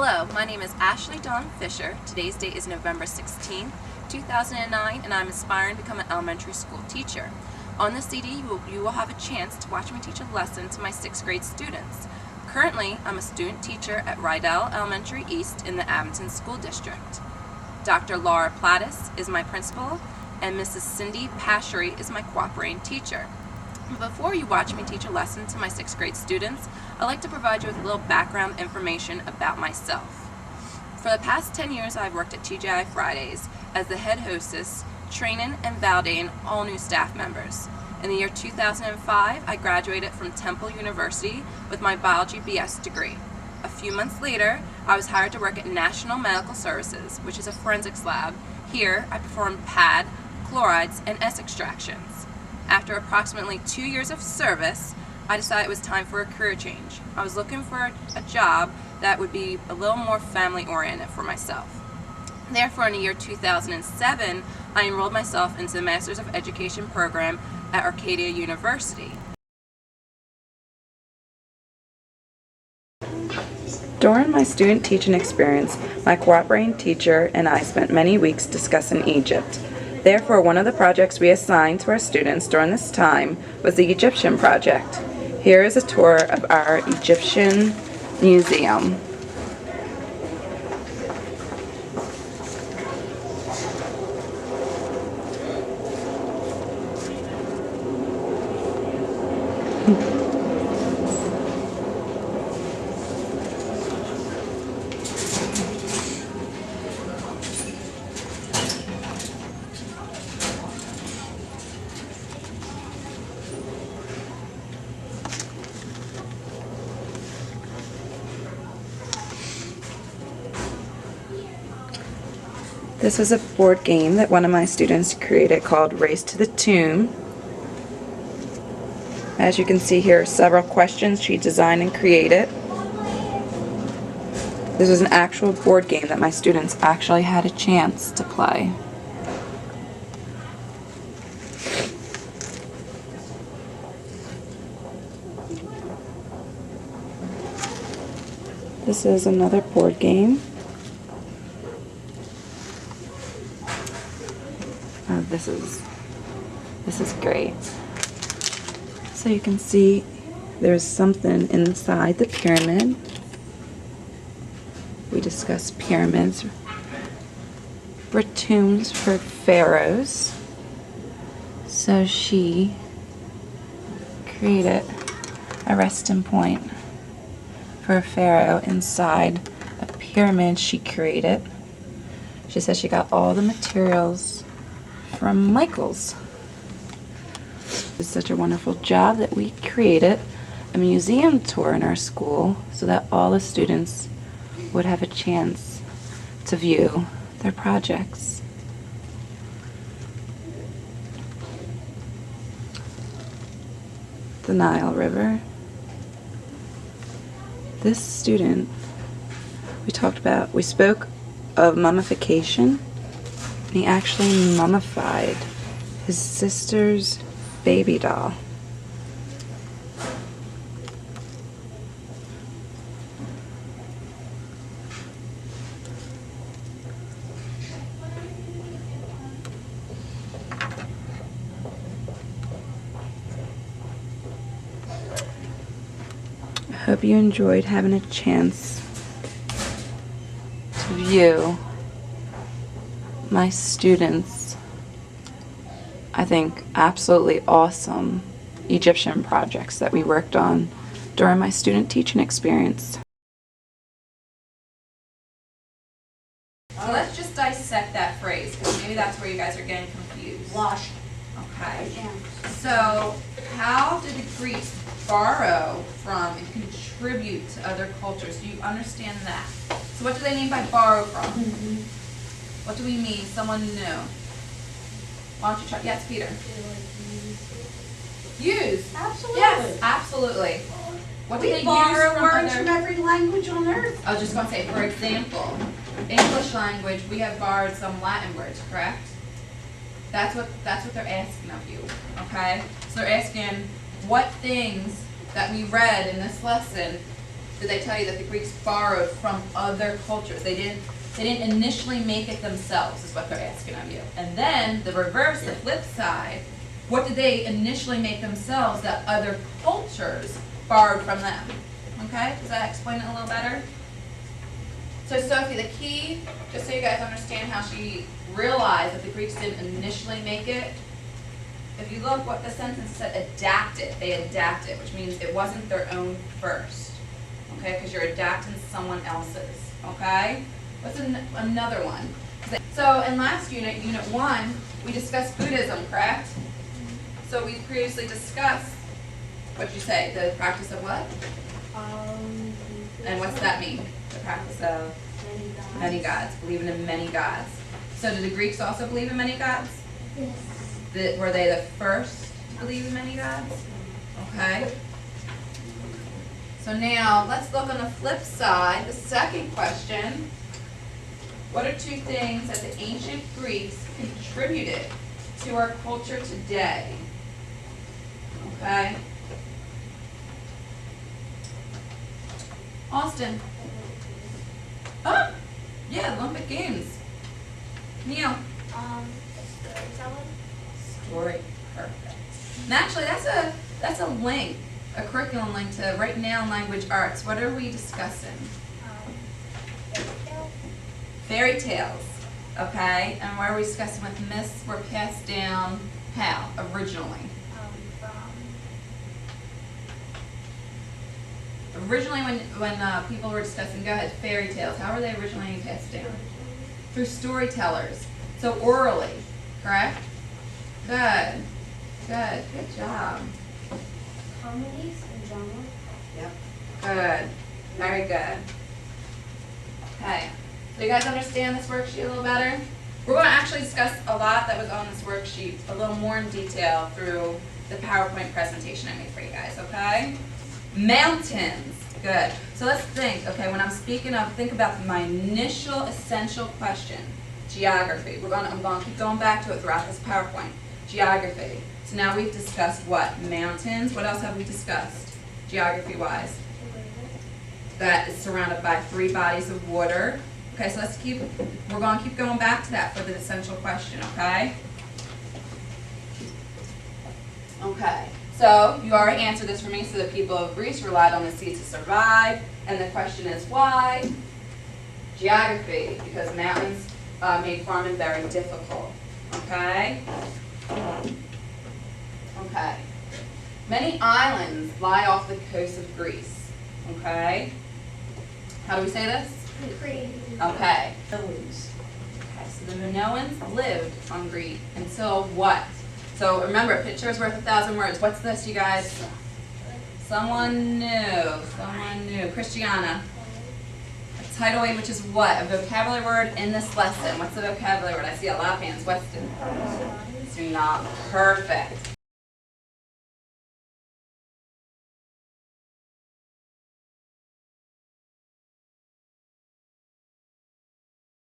Hello, my name is Ashley Dawn Fisher. Today's date is November 16, 2009, and I'm aspiring to become an elementary school teacher. On the CD, you will have a chance to watch me teach a lesson to my 6th grade students. Currently, I'm a student teacher at Rydal Elementary East in the Abington School District. Dr. Laura Plattis is my principal, and Mrs. Cindy Pashery is my cooperating teacher. Before you watch me teach a lesson to my 6th grade students, I'd like to provide you with a little background information about myself. For the past 10 years, I've worked at TGI Fridays as the head hostess, training and validating all new staff members. In the year 2005, I graduated from Temple University with my biology BS degree. A few months later, I was hired to work at National Medical Services, which is a forensics lab. Here, I performed PAD, chlorides, and S extractions. After approximately 2 years of service, I decided it was time for a career change. I was looking for a job that would be a little more family-oriented for myself. Therefore, in the year 2007, I enrolled myself into the Masters of Education program at Arcadia University. During my student teaching experience, my cooperating teacher and I spent many weeks discussing Egypt. Therefore, one of the projects we assigned to our students during this time was the Egyptian project. Here is a tour of our Egyptian museum. This was a board game that one of my students created called Race to the Tomb. As you can see here, several questions she designed and created. This was an actual board game that my students actually had a chance to play. This is another board game. This is great. So you can see there's something inside the pyramid. We discussed pyramids were tombs for pharaohs. So she created a resting point for a pharaoh inside a pyramid she created. She says she got all the materials from Michael's. It's such a wonderful job that we created a museum tour in our school so that all the students would have a chance to view their projects. The Nile River. This student, we spoke of mummification. He actually mummified his sister's baby doll. I hope you enjoyed having a chance to view my students, I think, absolutely awesome Egyptian projects that we worked on during my student teaching experience. So let's just dissect that phrase, because maybe that's where you guys are getting confused. Wash. Okay. So, how did the Greeks borrow from and contribute to other cultures? Do you understand that? So what do they mean by borrow from? What do we mean? Someone new. Why don't you try? Yes, Peter. Use. Absolutely. Yes, absolutely. What do We they use borrow from words other? from every language on earth. I was just going to say, for example, English language, we have borrowed some Latin words, correct? That's what they're asking of you, okay? So they're asking what things that we read in this lesson Did they tell you that the Greeks borrowed from other cultures? They didn't initially make it themselves, is what they're asking of you. And then the reverse, the flip side, what did they initially make themselves that other cultures borrowed from them? Okay, does that explain it a little better? So Sophie, the key, just so you guys understand how she realized that the Greeks didn't initially make it, if you look what the sentence said, adapted. They adapted, which means it wasn't their own first. Okay, because you're adapting someone else's. Okay? What's another one? So in last unit, Unit 1, we discussed Buddhism, correct? So we previously discussed, what'd you say, the practice of what? And what's that mean? The practice of many gods, believing in many gods. So did the Greeks also believe in many gods? Yes. Were they the first to believe in many gods? Okay. So now let's look on the flip side, the second question. What are two things that the ancient Greeks contributed to our culture today? Okay. Austin. Oh, yeah, Olympic Games. Neil. Storytelling. Story. Perfect. And actually, that's a link, a curriculum link to Right Now in Language Arts. What are we discussing? Fairy tales. Okay. And what are we discussing with myths were passed down how originally? Originally, when people were discussing, go ahead, fairy tales, how were they originally passed down? Through storytellers. So orally, correct? Good. Good. Good job. Comedies and drama. Yep. Good. Very good. Okay. So you guys understand this worksheet a little better? We're going to actually discuss a lot that was on this worksheet a little more in detail through the PowerPoint presentation I made for you guys, okay? Mountains. Good. So let's think, okay, when I'm speaking of, think about my initial essential question. Geography. I'm going to keep going back to it throughout this PowerPoint. Geography. So now we've discussed what? Mountains. What else have we discussed, geography-wise? That is surrounded by 3 bodies of water. Okay, so we're going to keep going back to that for the essential question, okay? Okay. So you already answered this for me. So the people of Greece relied on the sea to survive. And the question is why? Geography, because mountains made farming very difficult. Okay? Okay. Many islands lie off the coast of Greece. Okay? How do we say this? Okay. Okay, so the Minoans lived on Crete until what? So remember, a picture is worth 1,000 words. What's this, you guys? Someone new. Christiana. A tidal wave, which is what? A vocabulary word in this lesson. What's the vocabulary word? I see a lot of hands. Weston. Tsunami. Perfect.